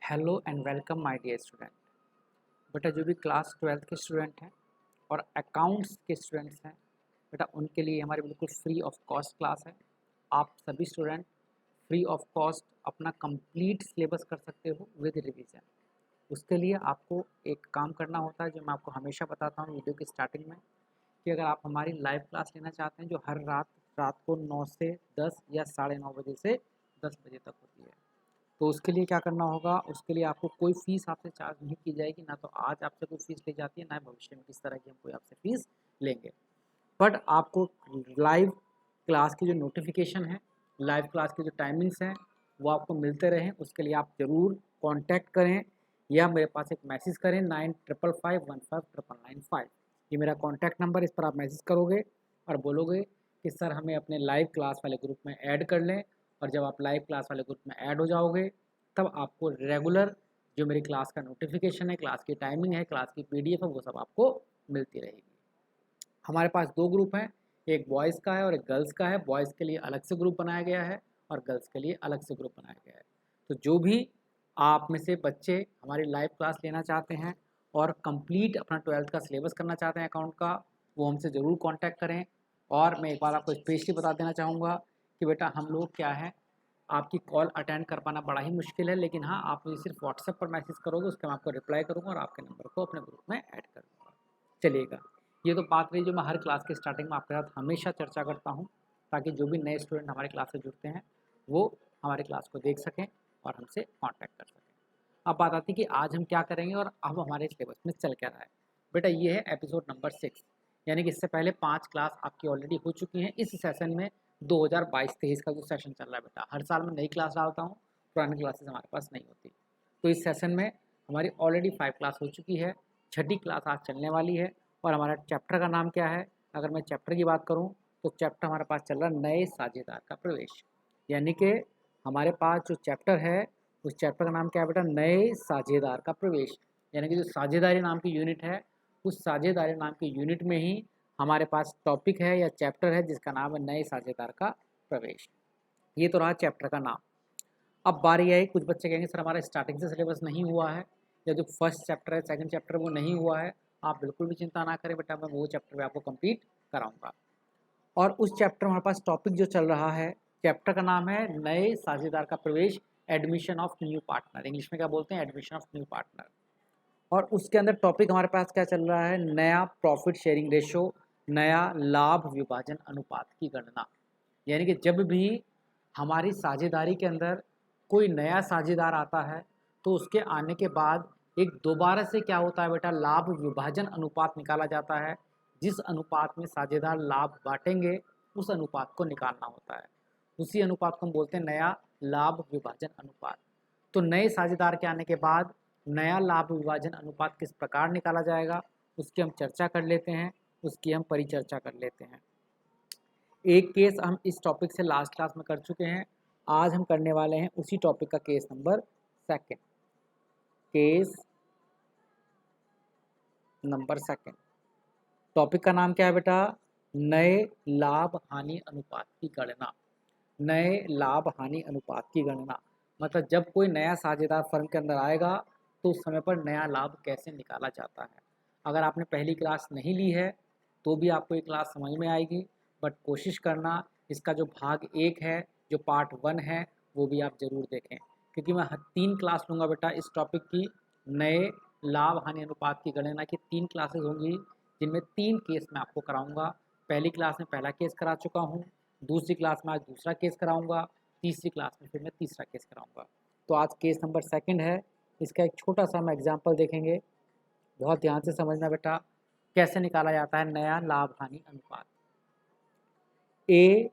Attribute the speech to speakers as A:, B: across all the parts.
A: Hello and welcome my dear student. बेटा जो भी क्लास 12th के स्टूडेंट हैं और अकाउंट्स के स्टूडेंट्स हैं, बेटा उनके लिए हमारी बिल्कुल फ्री ऑफ कॉस्ट क्लास है। आप सभी स्टूडेंट फ्री ऑफ कॉस्ट अपना कंप्लीट सिलेबस कर सकते हो विद रिवीजन। उसके लिए आपको एक काम करना होता है जो मैं आपको हमेशा बताता हूँ वीडियो की स्टार्टिंग में, कि अगर आप हमारी लाइव क्लास लेना चाहते हैं जो हर रात को 9 से 10 या 9:30 बजे से 10 बजे तक होती है, तो उसके लिए क्या करना होगा, उसके लिए आपको कोई फ़ीस आपसे चार्ज नहीं की जाएगी, ना तो आज आपसे कोई फ़ीस ली जाती है, ना भविष्य में किस तरह की हम कोई आपसे फ़ीस लेंगे। बट आपको लाइव क्लास की जो नोटिफिकेशन है, लाइव क्लास की जो टाइमिंग्स हैं, वो आपको मिलते रहें, उसके लिए आप ज़रूर कॉन्टैक्ट करें या मेरे पास एक मैसेज करें 9555159995। ये मेरा कॉन्टैक्ट नंबर, इस पर आप मैसेज करोगे और बोलोगे कि सर हमें अपने लाइव क्लास वाले ग्रुप में ऐड कर लें। और जब आप लाइव क्लास वाले ग्रुप में ऐड हो जाओगे तब आपको रेगुलर जो मेरी क्लास का नोटिफिकेशन है, क्लास की टाइमिंग है, क्लास की पीडीएफ है, वो सब आपको मिलती रहेगी। हमारे पास दो ग्रुप हैं, एक बॉयज़ का है और एक गर्ल्स का है। बॉयज़ के लिए अलग से ग्रुप बनाया गया है और गर्ल्स के लिए अलग से ग्रुप बनाया गया है। तो जो भी आप में से बच्चे हमारी लाइव क्लास लेना चाहते हैं और कंप्लीट अपना 12th का सिलेबस करना चाहते हैं अकाउंट का, वो हमसे ज़रूर कांटेक्ट करें। और मैं एक बार आपको स्पेशली बता देना चाहूँगा कि बेटा हम लोग क्या है, आपकी कॉल अटेंड कर पाना बड़ा ही मुश्किल है, लेकिन हाँ आप मुझे सिर्फ व्हाट्सएप पर मैसेज करोगे, उसके मैं आपको रिप्लाई करूँगा और आपके नंबर को अपने ग्रुप में ऐड कर दूँगा। चलिएगा, ये तो बात रही जो मैं हर क्लास के स्टार्टिंग में आपके साथ हमेशा चर्चा करता हूँ, ताकि जो भी नए स्टूडेंट हमारे क्लास से जुड़ते हैं वो हमारे क्लास को देख सकें और हमसे कांटेक्ट कर सकें। अब बात आती है कि आज हम क्या करेंगे और अब हमारे सिलेबस में चल क्या रहा है। बेटा ये है एपिसोड नंबर 6, यानी कि इससे पहले 5 क्लास आपकी ऑलरेडी हो चुकी हैं। इस सेशन में 2022-23 का जो सेशन चल रहा है, बेटा हर साल मैं नई क्लास डालता हूँ, पुरानी क्लासेस हमारे पास नहीं होती। तो इस सेशन में हमारी ऑलरेडी 5 क्लास हो चुकी है, छठी क्लास आज चलने वाली है। और हमारा चैप्टर का नाम क्या है, अगर मैं चैप्टर की बात करूँ तो चैप्टर हमारे पास चल रहा है नए साझेदार का प्रवेश। यानी कि हमारे पास जो चैप्टर है उस चैप्टर का नाम क्या है बेटा, नए साझेदार का प्रवेश। यानी कि जो साझेदारी नाम की यूनिट है, उस साझेदारी नाम की यूनिट में ही हमारे पास टॉपिक है या चैप्टर है जिसका नाम है नए साझेदार का प्रवेश। ये तो रहा चैप्टर का नाम। अब बारी आई, कुछ बच्चे कहेंगे सर हमारा स्टार्टिंग से सिलेबस नहीं हुआ है, या जो फर्स्ट चैप्टर है सेकंड चैप्टर वो नहीं हुआ है। आप बिल्कुल भी चिंता ना करें बेटा, मैं वो चैप्टर भी आपको कंप्लीट कराऊंगा। और उस चैप्टर में हमारे पास टॉपिक जो चल रहा है, चैप्टर का नाम है नए साझेदार का प्रवेश, admission of new partner. English में क्या बोलते हैं, एडमिशन ऑफ न्यू पार्टनर। और उसके अंदर टॉपिक हमारे पास क्या चल रहा है, नया प्रॉफिट शेयरिंग रेशो, नया लाभ विभाजन अनुपात की गणना। यानी कि जब भी हमारी साझेदारी के अंदर कोई नया साझेदार आता है तो उसके आने के बाद एक दोबारा से क्या होता है बेटा, लाभ विभाजन अनुपात निकाला जाता है। जिस अनुपात में साझेदार लाभ बांटेंगे उस अनुपात को निकालना होता है, उसी अनुपात को हम बोलते हैं नया लाभ विभाजन अनुपात। तो नए साझेदार के आने के बाद नया लाभ विभाजन अनुपात किस प्रकार निकाला जाएगा उसकी हम चर्चा कर लेते हैं, उसकी हम परिचर्चा कर लेते हैं। एक केस हम इस टॉपिक से लास्ट क्लास में कर चुके हैं, आज हम करने वाले हैं उसी टॉपिक का case number 2। Case number 2, topic का नाम क्या है बेटा, नए लाभ हानि अनुपात की गणना। नए लाभ हानि अनुपात की गणना मतलब जब कोई नया साझेदार फर्म के अंदर आएगा तो उस समय पर नया लाभ कैसे निकाला जाता है। अगर आपने पहली क्लास नहीं ली है तो भी आपको ये क्लास समझ में आएगी, बट कोशिश करना इसका जो भाग 1 है, जो पार्ट 1 है, वो भी आप ज़रूर देखें, क्योंकि मैं 3 क्लास लूँगा बेटा इस टॉपिक की। नए लाभ हानि अनुपात की गणना की 3 क्लासेस होंगी, जिनमें 3 केस मैं आपको कराऊंगा। पहली क्लास में पहला केस करा चुका हूँ, दूसरी क्लास में आज दूसरा केस कराऊंगा, तीसरी क्लास में फिर मैं तीसरा केस कराऊंगा। तो आज केस नंबर 2 है, इसका एक छोटा सा हम एग्जाम्पल देखेंगे। बहुत ध्यान से समझना बेटा कैसे निकाला जाता है नया लाभ हानि अनुपात। ए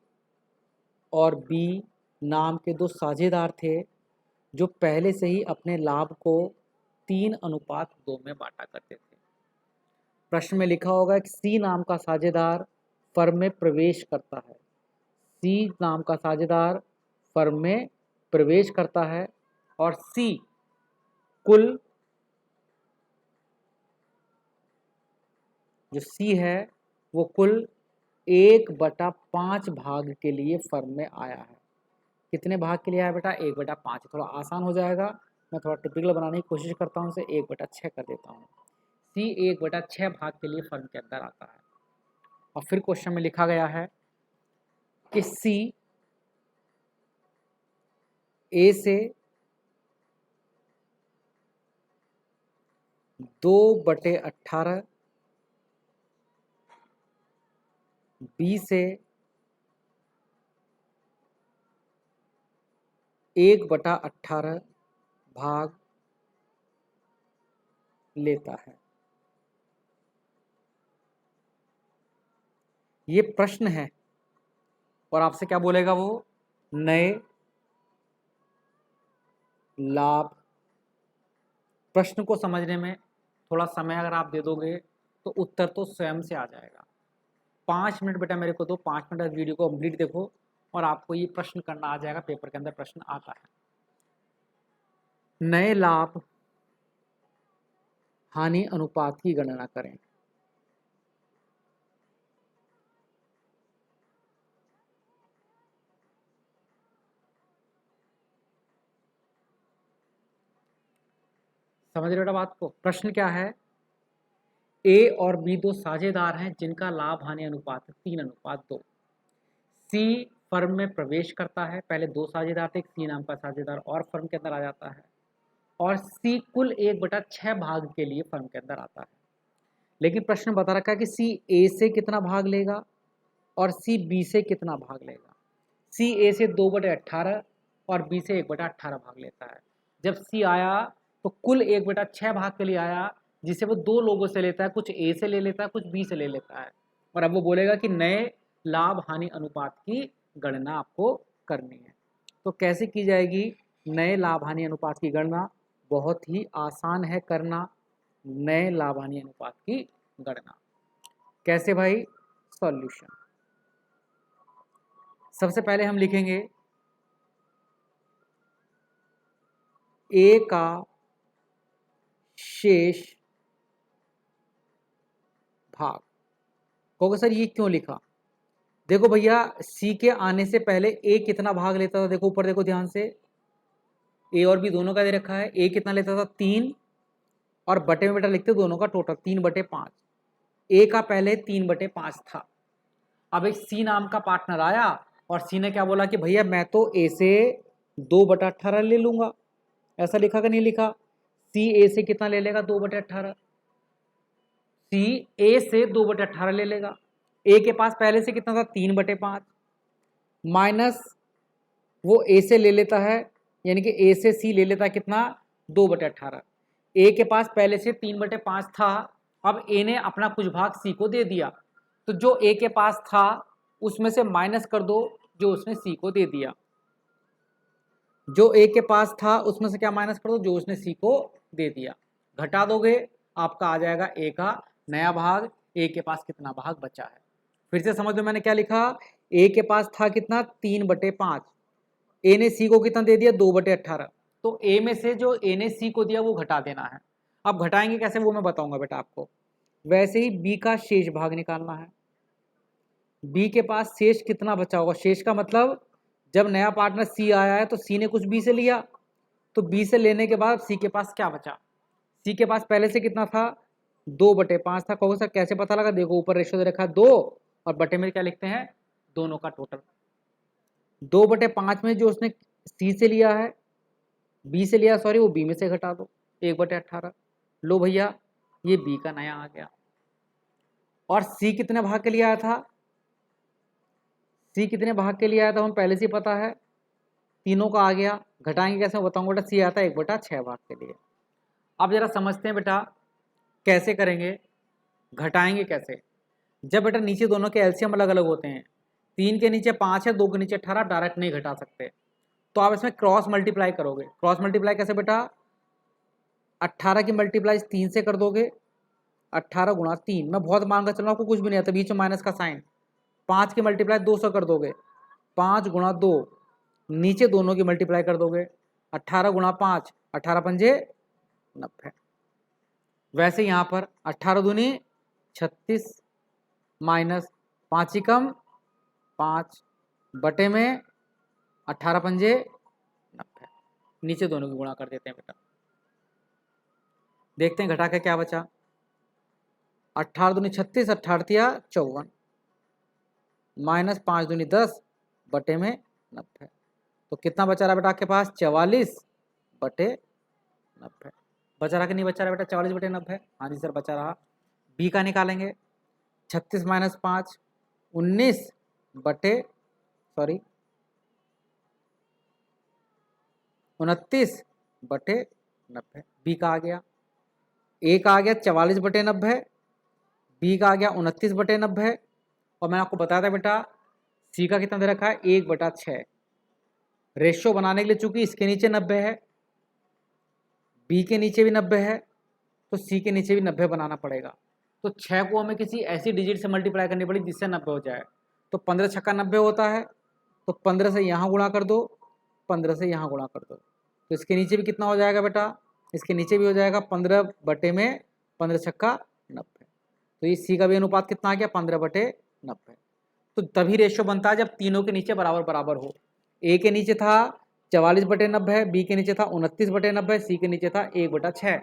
A: और बी नाम के दो साझेदार थे जो पहले से ही अपने लाभ को 3:2 में बांटा करते थे। प्रश्न में लिखा होगा कि सी नाम का साझेदार फर्म में प्रवेश करता है। सी नाम का साझेदार फर्म में प्रवेश करता है और सी कुल जो सी है वो कुल 1/5 भाग के लिए फर्म में आया है। कितने भाग के लिए आया बेटा, 1/5। थोड़ा आसान हो जाएगा मैं थोड़ा टिपिकल बनाने की कोशिश करता हूँ, इसे 1/6 कर देता हूँ। सी 1/6 भाग के लिए फर्म के अंदर आता है। और फिर क्वेश्चन में लिखा गया है कि सी ए से 2/18, बी से 1/18 भाग लेता है। ये प्रश्न है और आपसे क्या बोलेगा वो, नए लाभ। प्रश्न को समझने में थोड़ा समय अगर आप दे दोगे तो उत्तर तो स्वयं से आ जाएगा। 5 मिनट बेटा मेरे को दो, 5 मिनट वीडियो को कंप्लीट देखो और आपको ये प्रश्न करना आ जाएगा। पेपर के अंदर प्रश्न आता है। नए लाभ हानि अनुपात की गणना करें। समझ रहे हो बेटा बात को? प्रश्न क्या है, ए और बी दो साझेदार हैं जिनका लाभ हानि अनुपात 3:2। सी फर्म में प्रवेश करता है। पहले दो साझेदार थे, सी नाम का साझेदार और फर्म के अंदर आ जाता है और सी कुल 1/6 भाग के लिए फर्म के अंदर आता है। लेकिन प्रश्न बता रखा है कि सी ए से कितना भाग लेगा और सी बी से कितना भाग लेगा। सी ए से 2/18 और बी से 1/18 भाग लेता है। जब सी आया तो कुल 1/6 भाग के लिए आया, जिसे वो दो लोगों से लेता है, कुछ ए से ले लेता है, कुछ बी से ले लेता है। और अब वो बोलेगा कि नए लाभ हानि अनुपात की गणना आपको करनी है। तो कैसे की जाएगी नए लाभ हानि अनुपात की गणना? बहुत ही आसान है करना नए लाभ हानि अनुपात की गणना। कैसे भाई? सॉल्यूशन। सबसे पहले हम लिखेंगे ए का शेष भाग। कहोगे सर ये क्यों लिखा? देखो भैया, सी के आने से पहले ए कितना भाग लेता था? देखो ऊपर देखो ध्यान से, ए और बी दोनों का दे रखा है। ए कितना लेता था? 3, और बटे में बेटा लिखते दोनों का टोटल 3/5। ए का पहले 3/5 था। अब एक सी नाम का पार्टनर आया और सी ने क्या बोला कि भैया मैं तो ए से 2/18 ले लूंगा। ऐसा लिखा कि नहीं लिखा? सी ए से कितना ले लेगा? 2/18। सी ए से 2/18 ले लेगा। ए के पास पहले से कितना था? 3/5 माइनस वो ए से ले लेता है, यानी कि ए से सी ले लेता है कितना? 2/18। ए के पास पहले से 3/5 था। अब ए ने अपना कुछ भाग सी को दे दिया, तो जो ए के पास था उसमें से माइनस कर दो जो उसने सी को दे दिया। जो ए के पास था उसमें से क्या माइनस कर दो? जो उसने सी को दे दिया। घटा दोगे आपका आ जाएगा ए का नया भाग। ए के पास कितना भाग बचा है? फिर से समझ लो मैंने क्या लिखा। ए के पास था कितना? 3/5। ए ने सी को कितना दे दिया? 2/18। तो ए में से जो ए ने सी को दिया वो घटा देना है। अब घटाएंगे कैसे वो मैं बताऊंगा बेटा आपको। वैसे ही बी का शेष भाग निकालना है। बी के पास शेष कितना बचा होगा? शेष का मतलब जब नया पार्टनर सी आया है तो सी ने कुछ बी से लिया, तो बी से लेने के बाद सी के पास क्या बचा? सी के पास पहले से कितना था? 2/5 था। कहोगे सर कैसे पता लगा? देखो ऊपर रेशियो दे रखा है 2 और बटे में क्या लिखते हैं? दोनों का टोटल। 2/5 में जो उसने सी से लिया है, बी से लिया सॉरी, वो बी में से घटा दो 1/18। लो भैया ये बी का नया आ गया। और सी कितने भाग के लिए आया था? सी कितने भाग के लिए आया था हम पहले से ही पता है, तीनों का आ गया। घटाएंगे कैसे बताऊंगा बेटा। सी आता है 1/6 भाग के लिए। अब जरा समझते हैं बेटा कैसे करेंगे, घटाएंगे कैसे। जब बेटा नीचे दोनों के एलसीएम अलग अलग होते हैं, 3 के नीचे 5 है, 2 के नीचे 18, डायरेक्ट नहीं घटा सकते, तो आप इसमें क्रॉस मल्टीप्लाई करोगे। क्रॉस मल्टीप्लाई कैसे बेटा? 18 की मल्टीप्लाई 3 से कर दोगे, 18 गुणा 3। मैं बहुत मान कर चल रहा हूँ, आपको कुछ भी नहीं आता, बीच में माइनस का साइन। 5 की मल्टीप्लाई 200 कर दोगे, 5 गुणा 2। नीचे दोनों की मल्टीप्लाई कर दोगे, 18 गुणा 5, 18 पंजे 90। वैसे यहाँ पर 18 दूनी 36 माइनस 5 ही कम 5 बटे में 18 पंजे 90। नीचे दोनों की गुणा कर देते हैं बेटा। देखते हैं घटा के क्या बचा। 18 दूनी 36, 18 54, माइनस 5 दूनी 10 बटे में 90। तो कितना बचा रहा बेटा आपके पास? 44 बटे 90। बचा रहा कि नहीं बचा रहा बेटा? 44 बटे 90। हाँ जी सर बचा रहा। बी का निकालेंगे। 36 माइनस 5 19 बटे 29 बटे 90। बी का आ गया। ए का आ गया 44 बटे 90, बी का आ गया 29 बटे 90। और मैंने आपको बताया था बेटा सी का कितना दे रखा है? 1/6। रेशियो बनाने के लिए चूंकि इसके नीचे 90 है, बी के नीचे भी 90 है, तो सी के नीचे भी 90 बनाना पड़ेगा। तो 6 को हमें किसी ऐसी डिजिट से मल्टीप्लाई करनी पड़ेगी जिससे 90 हो जाए। तो 15 छक्का 90 होता है, तो 15 से यहाँ गुणा कर दो, 15 से यहाँ गुणा कर दो, तो इसके नीचे भी कितना हो जाएगा बेटा? इसके नीचे भी हो जाएगा 15 बटे में 15 छक्का 90। तो ये सी का भी अनुपात कितना आ गया? 15 बटे 90। तो तभी रेशियो बनता है जब तीनों के नीचे बराबर बराबर हो। ए के नीचे था 44 बटे 90, बी के नीचे था 29 बटे 90, सी के नीचे था 1/6।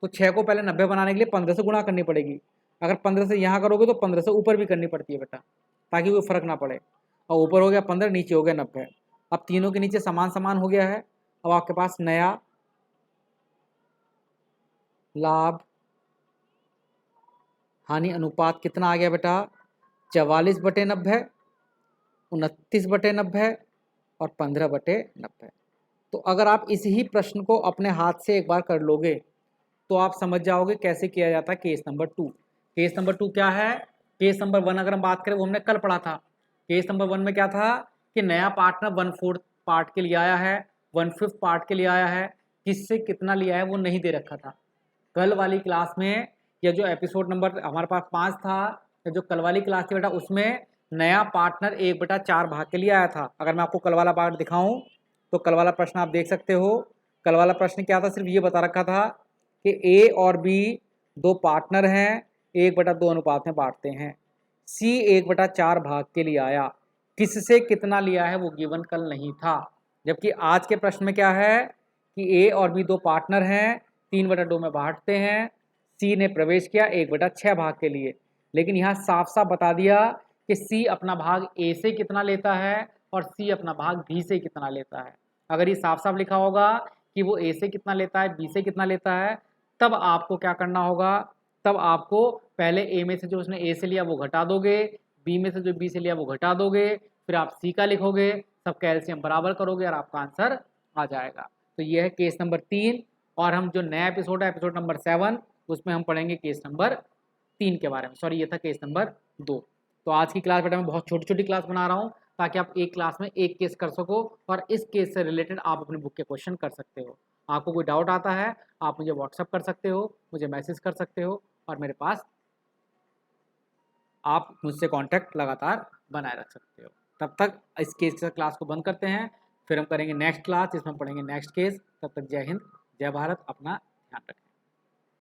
A: तो 6 को पहले 90 बनाने के लिए 15 से गुणा करनी पड़ेगी। अगर 15 से यहाँ करोगे तो 15 से ऊपर भी करनी पड़ती है बेटा, ताकि कोई फर्क ना पड़े। और ऊपर हो गया 15, नीचे हो गया 90। अब तीनों के नीचे समान समान हो गया है। अब आपके पास नया लाभ हानि अनुपात कितना आ गया बेटा? 44 बटे 90, 29 बटे 90 और 15 बटे 90। तो अगर आप इस ही प्रश्न को अपने हाथ से एक बार कर लोगे तो आप समझ जाओगे कैसे किया जाता है केस नंबर 2। केस नंबर 2 क्या है? केस नंबर 1 अगर हम बात करें वो हमने कल पढ़ा था। केस नंबर 1 में क्या था कि नया पार्टनर 1/4 पार्ट के लिए आया है, 1/5 पार्ट के लिए आया है, किससे कितना लिया है वो नहीं दे रखा था। कल वाली क्लास में या जो एपिसोड नंबर हमारे पास 5 था, या जो कल वाली क्लास थी बेटा उसमें नया पार्टनर 1/4 भाग के लिए आया था। अगर मैं आपको कल वाला पार्ट दिखाऊं तो कल वाला प्रश्न आप देख सकते हो। कल वाला प्रश्न क्या था? सिर्फ ये बता रखा था कि ए और बी दो पार्टनर हैं, 1/2 अनुपात में बांटते हैं। सी 1/4 भाग के लिए आया, किससे कितना लिया है वो गिवन कल नहीं था। जबकि आज के प्रश्न में क्या है कि ए और बी दो पार्टनर हैं, 3/2 में बांटते हैं। सी ने प्रवेश किया 1/6 भाग के लिए, लेकिन यहाँ साफ साफ बता दिया कि सी अपना भाग ए से कितना लेता है और सी अपना भाग बी से कितना लेता है। अगर ये साफ साफ लिखा होगा कि वो ए से कितना लेता है, बी से कितना लेता है, तब आपको क्या करना होगा? तब आपको पहले ए में से जो उसने ए से लिया वो घटा दोगे, बी में से जो बी से लिया वो घटा दोगे, फिर आप सी का लिखोगे, सब कैल्शियम बराबर करोगे और आपका आंसर आ जाएगा। तो ये है केस नंबर 3। और हम जो नया एपिसोड है एपिसोड नंबर 7 उसमें हम पढ़ेंगे केस नंबर 3 के बारे में। सॉरी ये था केस नंबर 2। तो आज की क्लास बेटा मैं बहुत छोटी छोटी क्लास बना रहा हूँ ताकि आप एक क्लास में एक केस कर सको और इस केस से रिलेटेड आप अपनी बुक के क्वेश्चन कर सकते हो। आपको कोई डाउट आता है आप मुझे व्हाट्सअप कर सकते हो, मुझे मैसेज कर सकते हो और मेरे पास आप मुझसे कांटेक्ट लगातार बनाए रख सकते हो। तब तक इस केस का क्लास को बंद करते हैं, फिर हम करेंगे नेक्स्ट क्लास जिसमें पढ़ेंगे नेक्स्ट केस। तब तक जय हिंद, जय भारत, अपना ध्यान रखें।